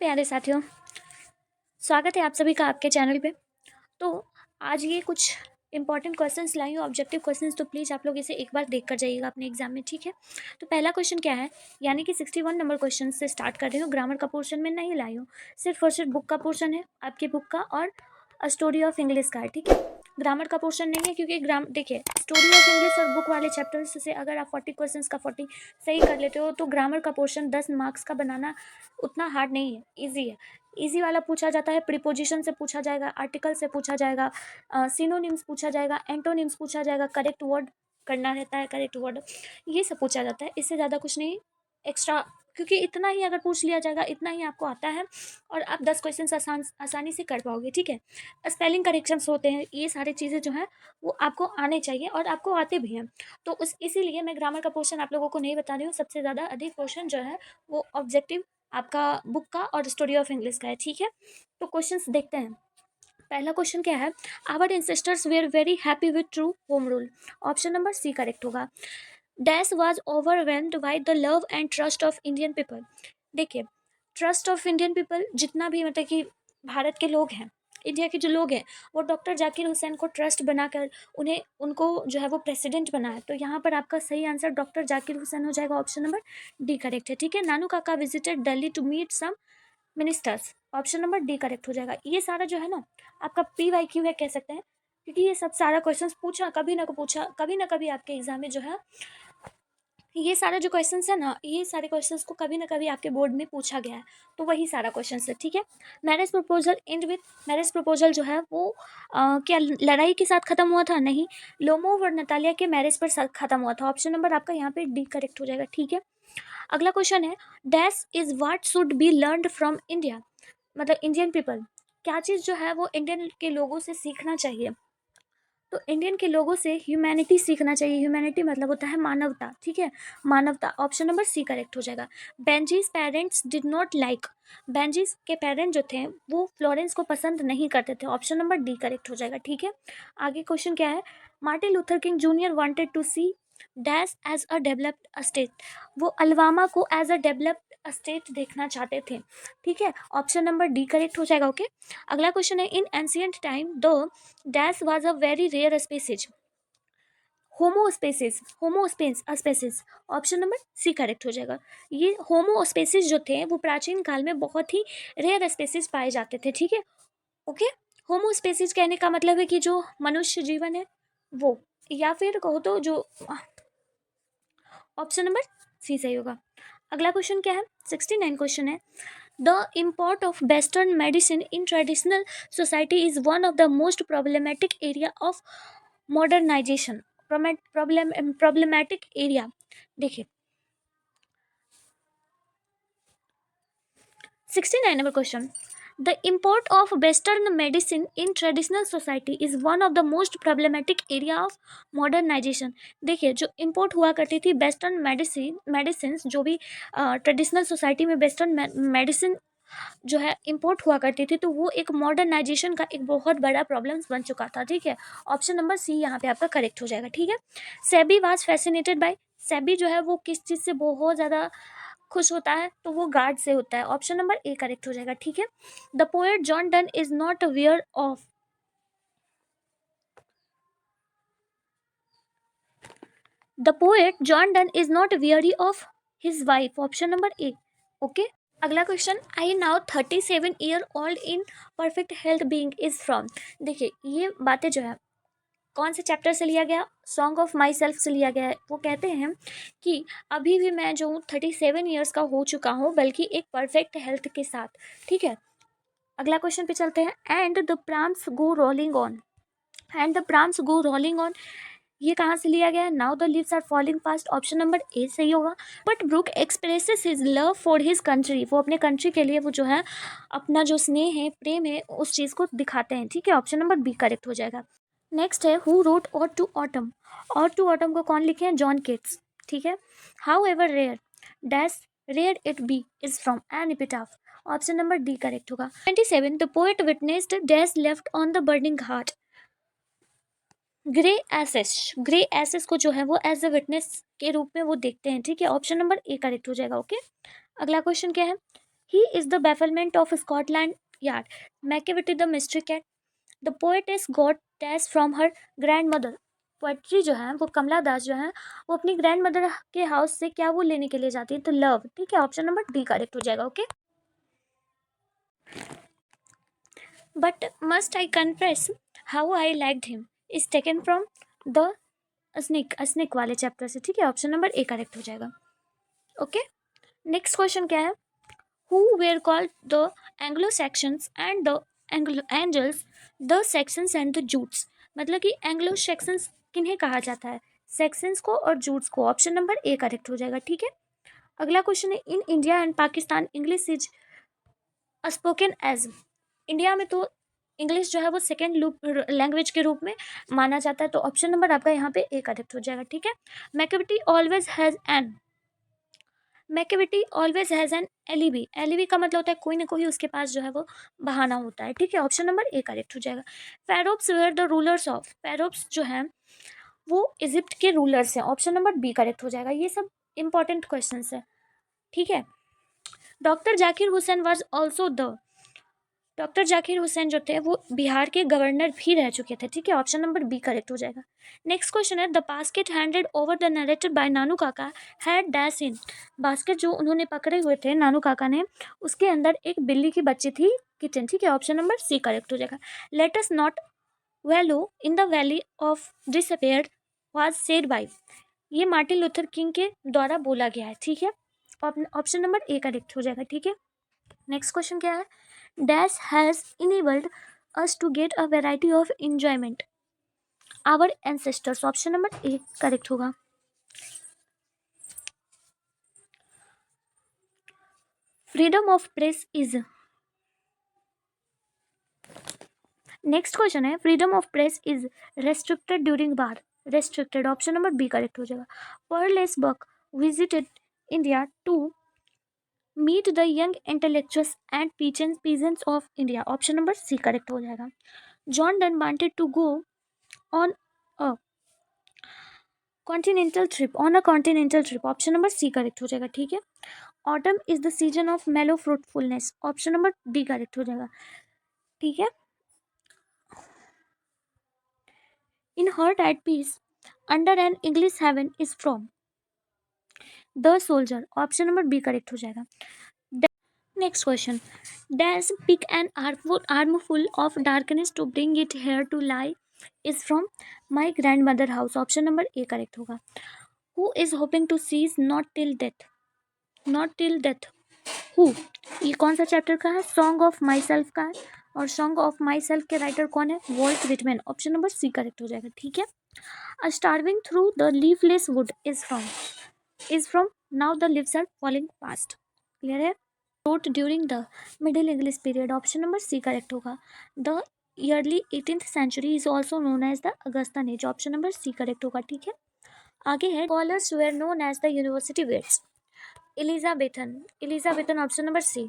प्यारे साथियों, स्वागत है आप सभी का आपके चैनल पे। तो आज ये कुछ इंपॉर्टेंट क्वेश्चंस लाई हूँ, ऑब्जेक्टिव क्वेश्चंस, तो प्लीज़ आप लोग इसे एक बार देख कर जाइएगा अपने एग्जाम में, ठीक है। तो पहला क्वेश्चन क्या है, यानी कि 61 नंबर क्वेश्चन से स्टार्ट कर रही हूँ। ग्रामर का पोर्शन में नहीं लाई हूँ, सिर्फ और सिर्फ बुक का पोर्शन है, आपकी बुक का और स्टोरी ऑफ इंग्लिश का है, ठीक है। ग्रामर का पोर्शन नहीं है क्योंकि देखिए, स्टोरी ऑफ इंग्लिश और बुक वाले चैप्टर्स से अगर आप 40 क्वेश्चंस का 40 सही कर लेते हो तो ग्रामर का पोर्शन 10 मार्क्स का बनाना उतना हार्ड नहीं है, ईजी है। इजी वाला पूछा जाता है, प्रीपोजिशन से पूछा जाएगा, आर्टिकल से पूछा जाएगा, सिनोनिम्स पूछा जाएगा, एंटोनिम्स पूछा जाएगा, करेक्ट वर्ड करना रहता है, करेक्ट वर्ड ये सब पूछा जाता है। इससे ज़्यादा कुछ नहीं एक्स्ट्रा, क्योंकि इतना ही अगर पूछ लिया जाएगा, इतना ही आपको आता है और आप 10 क्वेश्चन आसानी से कर पाओगे, ठीक है। स्पेलिंग करेक्शंस होते हैं, ये सारी चीज़ें जो हैं वो आपको आने चाहिए और आपको आते भी हैं। तो इसीलिए मैं ग्रामर का पोर्शन आप लोगों को नहीं बता रही हूँ। सबसे ज़्यादा अधिक पोर्शन जो है वो ऑब्जेक्टिव आपका बुक का और स्टोरी ऑफ इंग्लिश का है, ठीक है। तो क्वेश्चंस देखते हैं। पहला क्वेश्चन क्या है, our ancestors were very happy with true home rule. Option number C correct होगा। Dash was overwhelmed by the love and trust of Indian people. देखिए, ट्रस्ट ऑफ इंडियन पीपल, जितना भी मतलब कि भारत के लोग हैं, इंडिया के जो लोग हैं, वो डॉक्टर जाकिर हुसैन को ट्रस्ट बनाकर उनको जो है वो प्रेसिडेंट बनाया। तो यहाँ पर आपका सही आंसर डॉक्टर जाकिर हुसैन हो जाएगा, ऑप्शन नंबर डी करेक्ट है, ठीक है। Nanu Kaka visited Delhi to meet some ministers, option number D correct हो जाएगा। ये सारा जो है ना आपका PYQ है, कह सकते हैं, क्योंकि ये सब सारा क्वेश्चन कभी ना कभी आपके एग्जाम में जो है ये सारा जो क्वेश्चंस है ना, ये सारे क्वेश्चंस को कभी ना कभी आपके बोर्ड में पूछा गया है, तो वही सारा क्वेश्चंस है, ठीक है। Marriage proposal and with, marriage proposal जो है वो क्या लड़ाई के साथ खत्म हुआ था? नहीं, लोमोव और नतालिया के मैरिज पर खत्म हुआ था। ऑप्शन नंबर आपका यहाँ पे डी करेक्ट हो जाएगा, ठीक है। अगला क्वेश्चन है, dash is what should be learned from India, मतलब इंडियन पीपल, क्या चीज़ जो है वो इंडियन के लोगों से सीखना चाहिए? तो इंडियन के लोगों से ह्यूमैनिटी सीखना चाहिए। ह्यूमैनिटी मतलब होता है मानवता, ठीक है, मानवता। ऑप्शन नंबर सी करेक्ट हो जाएगा। बेंजीज पेरेंट्स डिड नॉट लाइक, बेंजीज के पेरेंट जो थे वो फ्लोरेंस को पसंद नहीं करते थे। ऑप्शन नंबर डी करेक्ट हो जाएगा, ठीक है। आगे क्वेश्चन क्या है, Martin Luther King Junior wanted to see dash as a developed state, वो अलवामा को एज अ डेवलप्ड स्टेट देखना चाहते थे, ठीक है। ऑप्शन नंबर डी करेक्ट हो जाएगा, ओके। अगला क्वेश्चन है, in ancient time the dash was a very rare species, homo sapiens, option number C correct हो जाएगा। ये होमोस्पेसिस जो थे वो प्राचीन काल में बहुत ही रेयर स्पेसिस पाए जाते थे, ठीक है, ओके। होमोस्पेसिस कहने का मतलब है कि जो मनुष्य जीवन है वो, या फिर कहो तो जो, ऑप्शन नंबर सी सही होगा। अगला क्वेश्चन क्या है, 69 क्वेश्चन है, the import of western medicine in traditional society is one of the most problematic area of modernisation. Problematic area, देखिए 69 number question, the import of western medicine in traditional society is one of the most problematic area of modernisation. देखिए, जो import हुआ करती थी western medicine जो भी traditional society में western medicine जो है इम्पोर्ट हुआ करती थी, तो वो एक मॉडर्नाइजेशन का एक बहुत बड़ा प्रॉब्लम्स बन चुका था, ठीक है। ऑप्शन नंबर सी यहाँ पे आपका करेक्ट हो जाएगा, ठीक है। SEBI was fascinated by, SEBI जो है वो किस चीज़ से बहुत ज़्यादा खुश होता है? तो वो गार्ड से होता है। ऑप्शन नंबर ए करेक्ट हो जाएगा, ठीक है। The poet John Donne is not aware of, the poet John Donne is not weary of his wife, option number A, okay. अगला question, I now 37 year old in perfect health being is from. देखिए, ये बातें जो है कौन से chapter से लिया गया? सॉन्ग ऑफ माई सेल्फ से लिया गया है। वो कहते हैं कि अभी भी मैं जो हूँ 37 ईयर्स का हो चुका हूँ, बल्कि एक परफेक्ट हेल्थ के साथ, ठीक है। अगला क्वेश्चन पे चलते हैं, and the prams go rolling on, and the prams go rolling on, ये कहाँ से लिया गया है? Now the leaves are falling fast, option number A सही होगा। But Brooke expresses his love for his country, वो अपने कंट्री के लिए वो जो है अपना जो स्नेह है, प्रेम है, उस चीज़ को दिखाते हैं, ठीक है। ऑप्शन नंबर बी करेक्ट हो जाएगा। नेक्स्ट है, who wrote ode to autumn, ode to autumn को कौन लिखे हैं? जॉन केट्स, ठीक है। However rare dash rare it be is from an epitaph, option number D correct होगा। 27 the poet witnessed dash left on the burning heart, grey ashes, grey ashes को जो है वो एज अ विटनेस के रूप में वो देखते हैं, ठीक है। ऑप्शन नंबर ए करेक्ट हो जाएगा, ओके। अगला क्वेश्चन क्या है, he is the bafflement of Scotland Yard, Macavity the mystery cat, the poetess got dash from her grandmother. Poetry जो है वो कमला दास जो है वो अपनी ग्रैंड मदर के हाउस से क्या वो लेने के लिए जाती है, तो लव। ठीक है, ऑप्शन नंबर डी करेक्ट हो जाएगा। Okay, but must I confess how I liked him is taken from the snake वाले चैप्टर से। ठीक है, ऑप्शन नंबर ए करेक्ट हो जाएगा। ओके, नेक्स्ट क्वेश्चन क्या है, who were called the Anglo-Saxons and the Angels, the Saxons and the Jutes। मतलब कि एंग्लो सेक्सन्स किन्हें कहा जाता है, सेक्सन्स को और जूट्स को। ऑप्शन नंबर ए करेक्ट हो जाएगा। ठीक है, अगला क्वेश्चन है, in India and Pakistan English is spoken as. India में तो इंग्लिश जो है वो सेकेंड लैंग्वेज के रूप में माना जाता है, तो ऑप्शन नंबर आपका यहाँ पे ए करेक्ट हो जाएगा। ठीक है, Macavity always has an, Macavity always has an alibi. Alibi का मतलब होता है कोई ना कोई उसके पास जो है वो बहाना होता है। ठीक है, ऑप्शन नंबर ए करेक्ट हो जाएगा। फेरोप्स वेयर द रूलर्स ऑफ, फेरोप्स जो है वो इजिप्ट के रूलर्स हैं। ऑप्शन नंबर बी करेक्ट हो जाएगा। ये सब इंपॉर्टेंट क्वेश्चन है। ठीक है, doctor Zakir Hussain was also the, doctor Zakir Hussain जो थे वो बिहार के गवर्नर भी रह चुके थे। ठीक है, ऑप्शन नंबर बी करेक्ट हो जाएगा। नेक्स्ट क्वेश्चन है, the basket handed over the narrated by Nanu Kaka had dash in. Basket जो उन्होंने पकड़े हुए थे नानू काका ने, उसके अंदर एक बिल्ली की बच्ची थी, किचन। ठीक है, ऑप्शन नंबर सी करेक्ट हो जाएगा। Let us not वैलो in the valley of disappear was said bye, ये मार्टिन लूथर किंग के द्वारा बोला गया है। ठीक है, ऑप्शन नंबर ए करेक्ट हो जाएगा। ठीक है, नेक्स्ट क्वेश्चन क्या है, dash has enabled us to get a variety of enjoyment our ancestors। Option number A correct होगा। Freedom of press is, next question है, freedom of press is restricted during war, restricted. Option number B correct हो जाएगा। Pearl S Buck visited India to meet the young intellectuals and peasants of India. Option number C correct हो जाएगा। John Donne wanted to go on a continental trip, on a continental trip. Option number C correct हो जाएगा। ठीक है, autumn is the season of mellow fruitfulness. Option number D correct हो जाएगा। ठीक है, in heart at peace under an English heaven is from the soldier. Option number B correct हो जाएगा। Next question, dash pick an armful of darkness to bring it here to lie is from my grandmother house. Option number A correct होगा। Who is hoping to cease not till death, not till death who, ये कौन सा chapter का है, song of my self का है, और song of myself के राइटर कौन है, Walt Whitman. Option number C correct हो जाएगा। ठीक है, a starving through the leafless wood is from now the leaves are falling fast. Clear है, wrote during the Middle English period। Option number C correct होगा। The early 18th century is also known as the Augustan age। Option number C correct होगा। ठीक है, आगे है, scholars were known as the university wits. Elizabethan option number C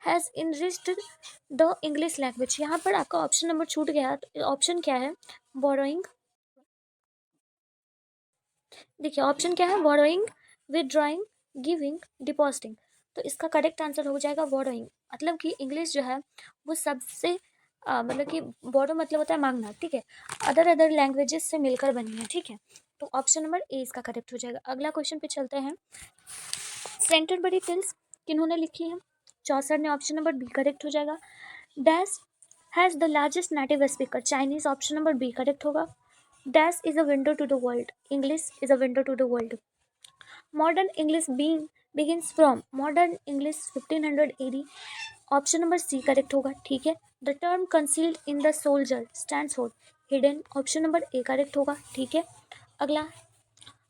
has enriched the English language. यहाँ पर आपका option number छूट गया, तो ऑप्शन क्या है, बोरोइंग। देखिए ऑप्शन क्या है, बोरोइंग, विदड्रॉइंग, गिविंग, डिपॉजिटिंग। तो इसका करेक्ट आंसर हो जाएगा बोरोइंग। मतलब कि इंग्लिश जो है वो सबसे मतलब कि बोरो मतलब होता है मांगना। ठीक है, अदर लैंग्वेजेस से मिलकर बनी है। ठीक है, तो ऑप्शन नंबर ए इसका करेक्ट हो जाएगा। अगला क्वेश्चन पे चलते हैं, सेंटरबरी टेल्स किन्होंने लिखी है, चौसर ने। ऑप्शन नंबर बी करेक्ट हो जाएगा। Dash has the largest native speaker, Chinese. Option number B correct होगा। Dash is a window to the world, English is a window to the world. Modern English begins from modern English 1500 AD। Option number C correct होगा। ठीक है, the term concealed in the soldier stands for hidden. Option number A correct होगा। ठीक है, अगला,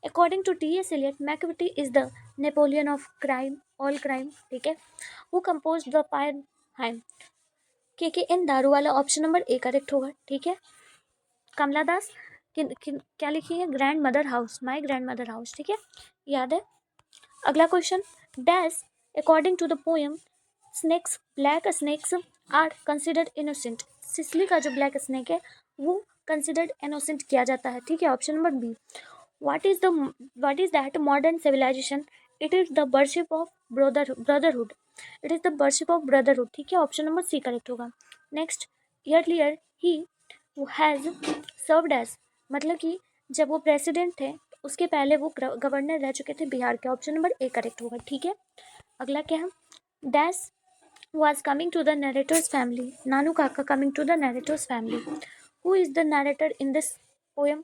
according to T.S. Eliot, Macavity is the Napoleon of crime, all crime. ठीक है, who compose the पायरहाइम, के इन दारू वाला। ऑप्शन नंबर ए करेक्ट होगा। ठीक है, कमला दास क्या लिखी है, grandmother house, my grandmother house. ठीक है, याद है। अगला question, dash according to the poem snakes, black snakes are considered innocent. Sicily का जो ब्लैक स्नेक है वो कंसिडर्ड इनोसेंट किया जाता है। ठीक है, option number B. What is that modern civilisation, it is the worship of brotherhood. It is the worship of brotherhood, ठीक है, ऑप्शन नंबर सी करेक्ट होगा। Next, earlier he has served as, मतलब कि जब वो प्रेसिडेंट थे उसके पहले वो गवर्नर रह चुके थे बिहार के, ऑप्शन नंबर ए करेक्ट होगा, ठीक है। अगला क्या है, dash was coming to the narrator's family. Nanu Kaka coming to the narrator's family. Who is the narrator in this poem?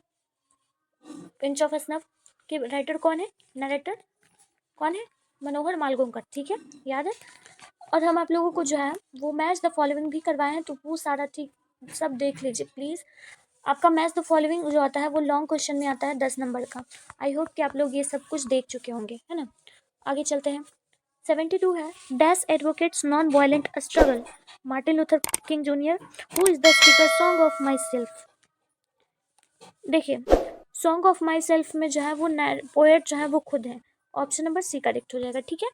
Pinch of snuff के राइटर कौन है, नरेटर कौन है, मनोहर मालगोंकर, ठीक है, याद है। और हम आप लोगों को जो है वो मैच द फॉलोइंग भी करवाए हैं, तो वो सारा ठीक सब देख लीजिए प्लीज़। आपका मैच द फॉलोइंग जो आता है वो लॉन्ग क्वेश्चन में आता है 10 नंबर का। आई होप कि आप लोग ये सब कुछ देख चुके होंगे, है ना। आगे चलते हैं। 72 है, dash advocates non violent struggle, Martin Luther King junior. Who is the speaker song of my self. देखिए, सॉन्ग ऑफ माई सेल्फ में जो है वो पोएट जो है वो खुद है, ऑप्शन नंबर सी करेक्ट हो जाएगा, ठीक है।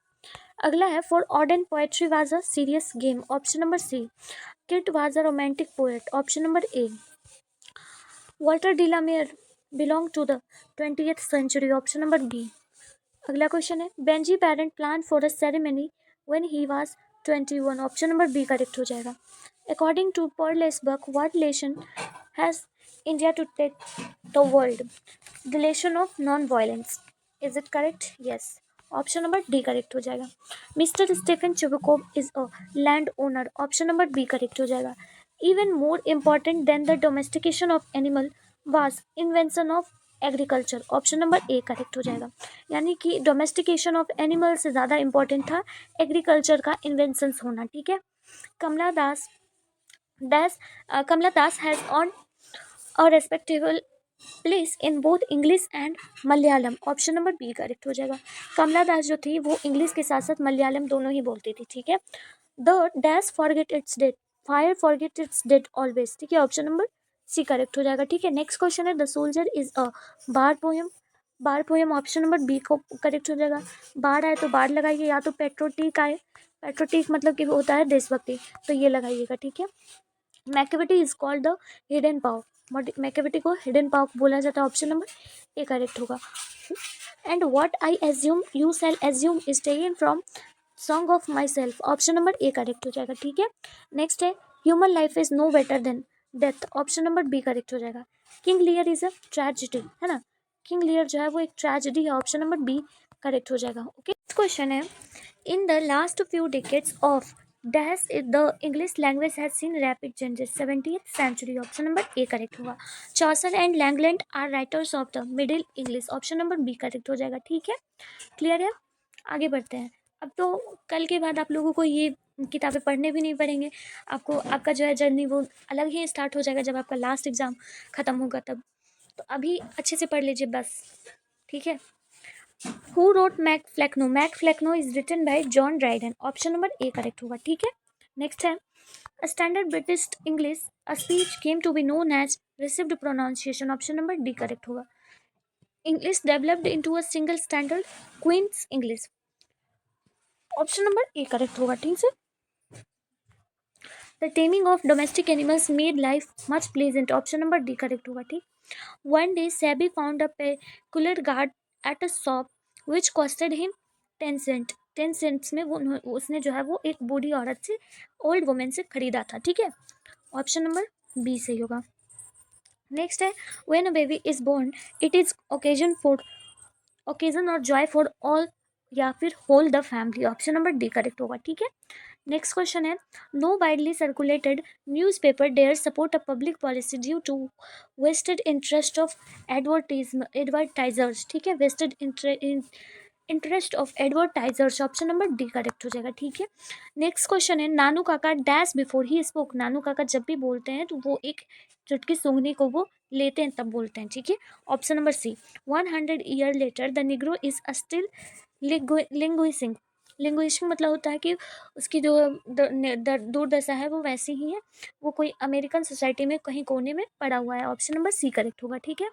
अगला है, for Auden poetry was a serious game, option number C. Keats was a romantic poet, option number A. Walter de la Mare belong to the 20th century, option number B. अगला question है, Benjy parent plan for a ceremony when he was 21, option number B correct हो जाएगा। According to Pearl S Buck, what lesson has India to take the world, the lesson of non violence, is it correct, yes, option number D correct हो जाएगा। Mister Stephen Chubukov is a landowner, option number B correct हो जाएगा। Even more important than the domestication of animal was invention of agriculture, option number A correct हो जाएगा। यानी कि domestication of animal से ज़्यादा इंपॉर्टेंट था agriculture का इन्वेंशन होना, ठीक है। Kamala Das has on a respectable place in both English and Malayalam, option number B correct हो जाएगा। कमला दास जो थी वो इंग्लिश के साथ साथ मलयालम दोनों ही बोलती थी, ठीक है। The dash forget its debt, fire forget its debt always, ठीक है, ऑप्शन नंबर सी करेक्ट हो जाएगा, ठीक है। नेक्स्ट क्वेश्चन है, the soldier is a war poem, war poem option number B को करेक्ट हो जाएगा। बाढ़ आए तो बाढ़ लगाइए, या तो पेट्रोटिक आए, पेट्रोटिक मतलब कि होता है देशभक्ति, तो ये लगाइएगा, ठीक है। Macavity is called the hidden paw, Macavity को हिडन पाव बोला जाता है, ऑप्शन नंबर ए करेक्ट होगा। And what I assume you shall assume is taken from song of myself, option number A correct हो जाएगा, ठीक है। Next है, human life is no better than death, option number B correct हो जाएगा। King Lear is a tragedy, है ना, King Lear जो है वो एक ट्रेजिडी है, ऑप्शन नंबर बी करेक्ट हो जाएगा, ओके। नेक्स्ट क्वेश्चन है, in the last few decades of dash the English language has seen rapid changes, 70th century, option number A correct होगा। Chaucer and Langland are writers of the middle English, option number B correct हो जाएगा, ठीक है, clear है। आगे बढ़ते हैं। अब तो कल के बाद आप लोगों को ये किताबें पढ़ने भी नहीं पड़ेंगे, आपको आपका जो है जर्नी वो अलग ही स्टार्ट हो जाएगा जब आपका लास्ट एग्ज़ाम ख़त्म होगा तब। तो अभी अच्छे से पढ़ लीजिए बस, ठीक है। Who wrote Mac Flecknoe, Mac Flecknoe is written by John Dryden, option number A correct होगा, ठीक है। नेक्स्ट है, a standard British English, a speech came to be known as received pronunciation, option number D correct होगा। English developed into a single standard Queen's English, option number A correct होगा, ठीक है। The taming of domestic animals made life much pleasant, option number D correct होगा, ठीक। One day Sabi found a peculiar guard at a shop which costed him 10 cent, 10 cents में वो उसने जो है वो एक बूढ़ी औरत से, ओल्ड वुमेन से खरीदा था, ठीक है, ऑप्शन नंबर बी सही होगा। नेक्स्ट है, when a baby is born it is occasion और जॉय फॉर ऑल या फिर whole the family, option number D correct होगा, ठीक है। नेक्स्ट क्वेश्चन है, no widely circulated newspaper dare support a public policy due to vested interest of advertisers, ठीक है, vested interest of advertisers, option number D correct हो जाएगा, ठीक है। नेक्स्ट क्वेश्चन है, Nanu Kaka dash before he spoke, नानू काका जब भी बोलते हैं तो वो एक चुटकी सूंघने को वो लेते हैं तब बोलते हैं, ठीक है, option number C. 100 year later the negro is still languishing, languishing मतलब होता है कि उसकी जो दुर्दशा है वो वैसी ही है, वो कोई अमेरिकन सोसाइटी में कहीं कोने में पड़ा हुआ है, ऑप्शन नंबर सी करेक्ट होगा, ठीक है।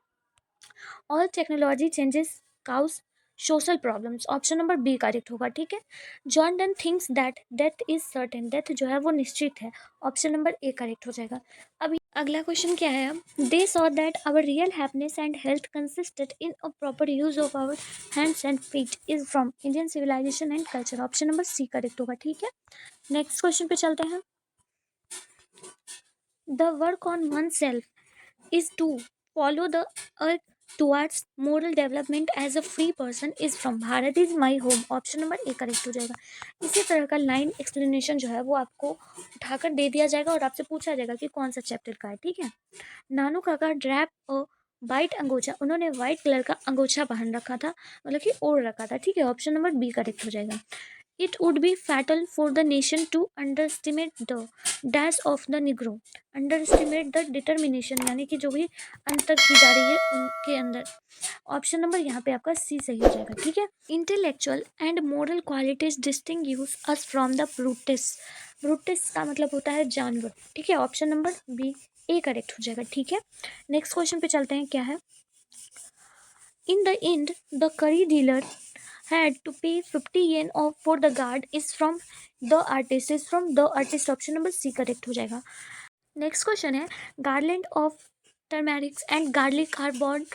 All technology changes cause social problems, option number B correct होगा, ठीक है। John Donne thinks that death is certain, death जो है वो निश्चित है, ऑप्शन नंबर ए करेक्ट हो जाएगा। अब अगला क्वेश्चन क्या है? They saw that our real happiness and health consisted in a proper use of our hands and feet is from Indian civilisation and culture. Option number C correct होगा, ठीक है। Next question पे चलते हैं। The work on oneself is to follow the earth towards moral development as a free person is from Bharat is my home। Option number A correct हो जाएगा। इसी तरह का लाइन एक्सप्लेनेशन जो है वो आपको उठाकर दे दिया जाएगा और आपसे पूछा जाएगा कि कौन सा चैप्टर का है, ठीक है। नानू काका ड्रैप अ वाइट अंगोछा, उन्होंने व्हाइट कलर का अंगोछा पहन रखा था, मतलब कि ओढ़ रखा था, ठीक है। ऑप्शन नंबर बी करेक्ट हो जाएगा। It would be fatal for the nation to underestimate the dash of the Negro. Underestimate the determination, यानी कि जो भी अंतर की जा रही है उनके अंदर। ऑप्शन नंबर यहाँ पे आपका सी सही हो जाएगा, ठीक है। Intellectual and moral qualities distinguish us from the brutes. Brutes का मतलब होता है जानवर, ठीक है। Option number B A correct हो जाएगा, ठीक है। नेक्स्ट क्वेश्चन पे चलते हैं, क्या है? इन द एंड द करी dealer had to pay 50 yen of for the guard is from the artist is from the artist। Option number C correct हो जाएगा। नेक्स्ट क्वेश्चन है, garland of turmerics and garlic are born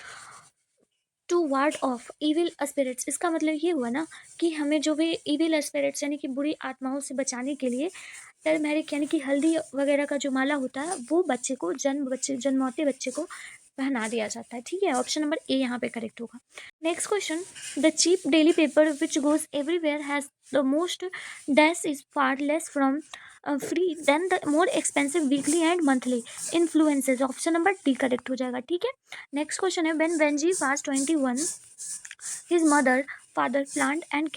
to ward off evil spirits. इसका मतलब ये हुआ ना कि हमें जो भी इविल स्पिरिट्स यानी कि बुरी आत्माओं से बचाने के लिए टर्मेरिक यानी कि हल्दी वगैरह का जो माला होता है वो बच्चे को जन्मौते बच्चे को पहना दिया जाता है, ठीक है। ऑप्शन नंबर ए यहाँ पे करेक्ट होगा। Next question, the cheap daily paper which goes everywhere has the most dash is far less from free than the more expensive weekly and monthly influences. Option number D correct हो जाएगा, ठीक है। Next question है, when वेंजी was 21 his mother father plant and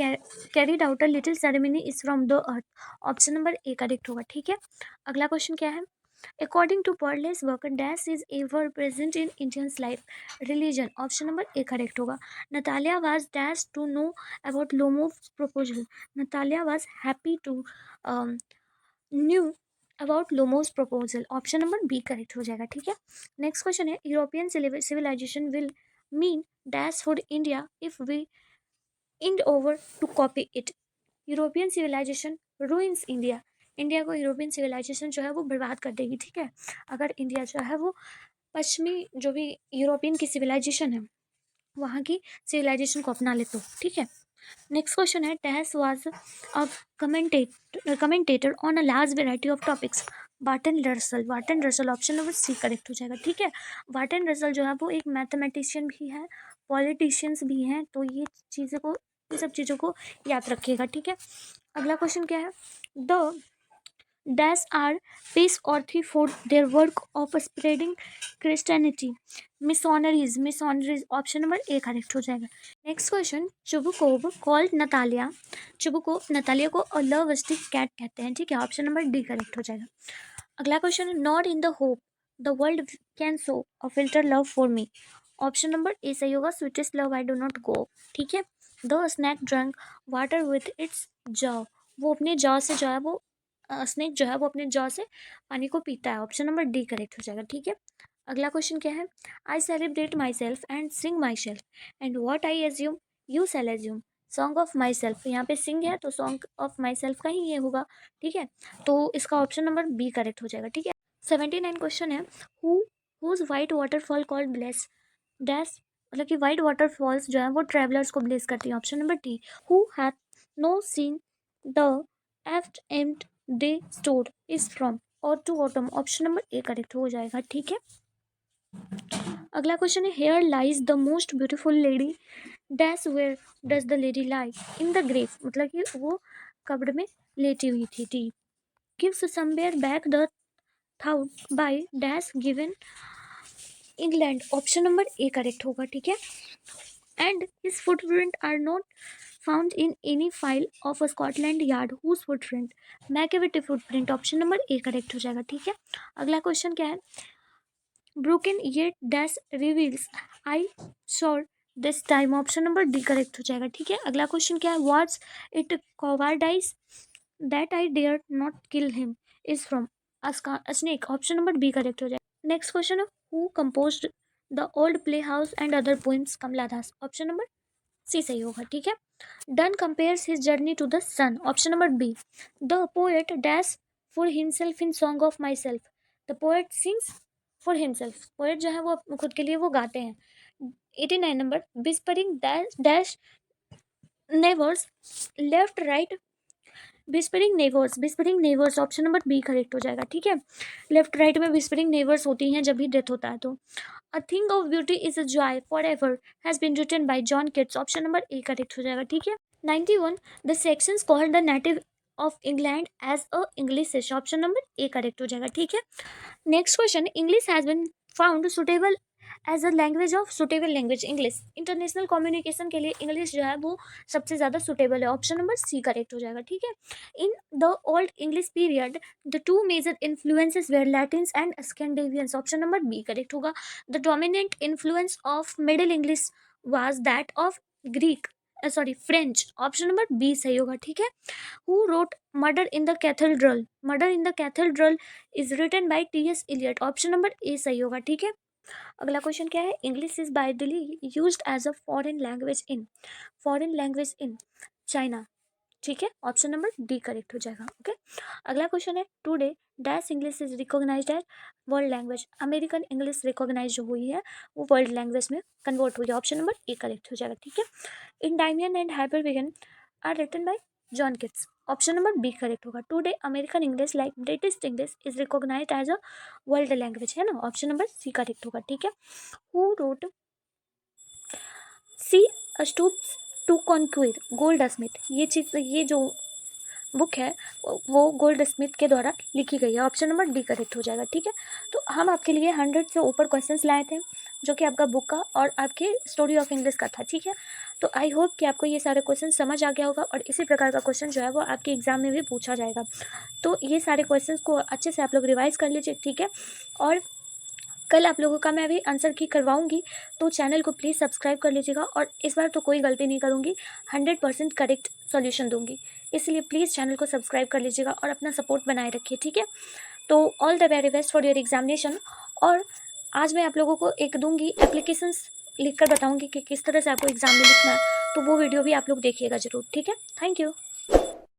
carried out a little ceremony is from the earth। Option number A correct होगा, ठीक है। अगला क्वेश्चन क्या है? According to Paulus work, dash is ever present in Indian's life, religion। Option number A correct होगा। Natalia was dash to know about Lomov's proposal। Natalia was happy to um, knew about Lomov's proposal। Option number B correct हो जाएगा, ठीक है। Next question है, European civilization will mean dash for India if we end over to copy it। European civilisation ruins India. India को European civilisation जो है वो बर्बाद कर देगी, ठीक है, अगर इंडिया जो है वो पश्चिमी जो भी यूरोपियन की सिविलाइजेशन है वहाँ की सिविलाइजेशन को अपना ले तो, ठीक है। नेक्स्ट क्वेश्चन है, dash was a commentator on a large variety of topics. Bertrand Russell. Bertrand Russell option number C correct हो जाएगा, ठीक है। बार्टन रसल जो है वो एक मैथमेटिशियन भी है, पॉलिटिशियंस भी हैं, तो ये सब चीज़ों को याद रखिएगा, ठीक है। अगला क्वेश्चन क्या है? The dash are praiseworthy for their work of spreading Christianity. Missionaries option number A correct हो जाएगा। Next question, Chubukov called Natalia. Natalia को अ लवस्टिक कैट कहते हैं, ठीक है। ऑप्शन नंबर डी करेक्ट हो जाएगा। अगला question, not in the hope the world can so a filter love for me. Option number A सही होगा, sweetest love I do not go, ठीक है। The snake drunk water with its jaw. वो अपने jaw से जो है वो स्नेक जो है वो अपने जॉ से पानी को पीता है। ऑप्शन नंबर डी करेक्ट हो जाएगा, ठीक है। अगला क्वेश्चन क्या है? I celebrate myself and sing myself and what I assume you shall assume. Song of myself, यहाँ पे सिंग है तो सॉन्ग ऑफ माई सेल्फ का ही ये होगा, ठीक है। तो इसका ऑप्शन नंबर बी करेक्ट हो जाएगा, ठीक है। 79 क्वेश्चन है, who whose white waterfall called bless dash, मतलब कि वाइट वाटरफॉल्स जो है वो ट्रेवलर्स को ब्लेस करती है। Option number D, who hath no seen the oft amid thy store is from ode to autumn. Option number A correct हो जाएगा, ठीक है। अगला क्वेश्चन है, here lies the most beautiful lady dash where does the lady lie in the grave, मतलब कि वो कब्र में लेटी हुई थी। Gives somewhere back the thought by dash given England. Option number A correct होगा, ठीक है। And his footprint are not found in any file of a Scotland Yard whose footprint Macavity footprint. Option number A correct हो जाएगा, ठीक है। अगला question क्या है? Broken yet dash reveals I sure this time. Option number D correct हो जाएगा, ठीक है। अगला क्वेश्चन क्या है? What's it cowardice that I dare not kill him is from snake. Option number B correct हो जाएगा। नेक्स्ट क्वेश्चन है, who composed the old play house and other poems? Kamala Das. Option number C सही होगा, ठीक है। Donne compares his journey to the sun. Option number B, the poet dash for himself in song of myself. The poet sings for himself, poet जो है वो खुद के लिए वो गाते हैं। 89 number, whispering dash nevers left right, whispering nevers option number B correct हो जाएगा, ठीक है। लेफ्ट राइट में विस्परिंग नेवर्स होती हैं जब भी डेथ होता है तो। A thing of beauty is a joy for ever has been written by John Keats, option number A correct हो जाएगा, ठीक है। 91, the sections called the native of England as a English, option number A correct हो जाएगा, ठीक है। Next question, English has been found suitable as a language of, suitable language English, international communication के लिए इंग्लिश जो है वो सबसे ज़्यादा सुटेबल है, ऑप्शन नंबर सी करेक्ट हो जाएगा, ठीक है। In the old English period the two major influences were Latins and Scandinavians, option number B correct होगा। The dominant influence of middle English was that of Greek, sorry French, option number B सही होगा, ठीक है। Who wrote murder in the cathedral, murder in the cathedral is written by T S. Eliot, option number A सही होगा, ठीक है। अगला question क्या है, English is widely used as a foreign language in China, ठीक है, ऑप्शन नंबर डी करेक्ट हो जाएगा, ओके। अगला क्वेश्चन है, today dash English is recognised as world language, American English recognise जो हुई है वो वर्ल्ड लैंग्वेज में कन्वर्ट हुई है, ऑप्शन नंबर ए करेक्ट हो जाएगा, ठीक है। Endymion and Hyperion are written by John Keats, option number B correct होगा। Today American English like British English is recognised as a world language, है ना, ऑप्शन नंबर सी करेक्ट होगा, ठीक है। Who wrote she stoops to conquer Goldsmith, ये चीज़, ये जो बुक है वो गोल्ड स्मिथ के द्वारा लिखी गई है, ऑप्शन नंबर डी करेक्ट हो जाएगा, ठीक है। तो हम आपके लिए 100 से ऊपर क्वेश्चंस लाए थे जो कि आपका बुक का और आपके स्टोरी ऑफ इंग्लिश का था, ठीक है। तो आई होप कि आपको ये सारे क्वेश्चन समझ आ गया होगा और इसी प्रकार का क्वेश्चन जो है वो आपके एग्जाम में भी पूछा जाएगा। तो ये सारे क्वेश्चन को अच्छे से आप लोग रिवाइज कर लीजिए, ठीक है। और कल आप लोगों का मैं अभी आंसर की करवाऊंगी, तो चैनल को प्लीज़ सब्सक्राइब कर लीजिएगा और इस बार तो कोई गलती नहीं करूंगी, 100% करेक्ट सॉल्यूशन दूंगी, इसलिए प्लीज़ चैनल को सब्सक्राइब कर लीजिएगा और अपना सपोर्ट बनाए रखिए, ठीक है। तो all the very best for your examination. और आज मैं आप लोगों को एक दूंगी एप्लीकेशंस, लिख कर बताऊँगी कि किस तरह से आपको एग्जाम में लिखना है, तो वो वीडियो भी आप लोग देखिएगा ज़रूर, ठीक है। Thank you.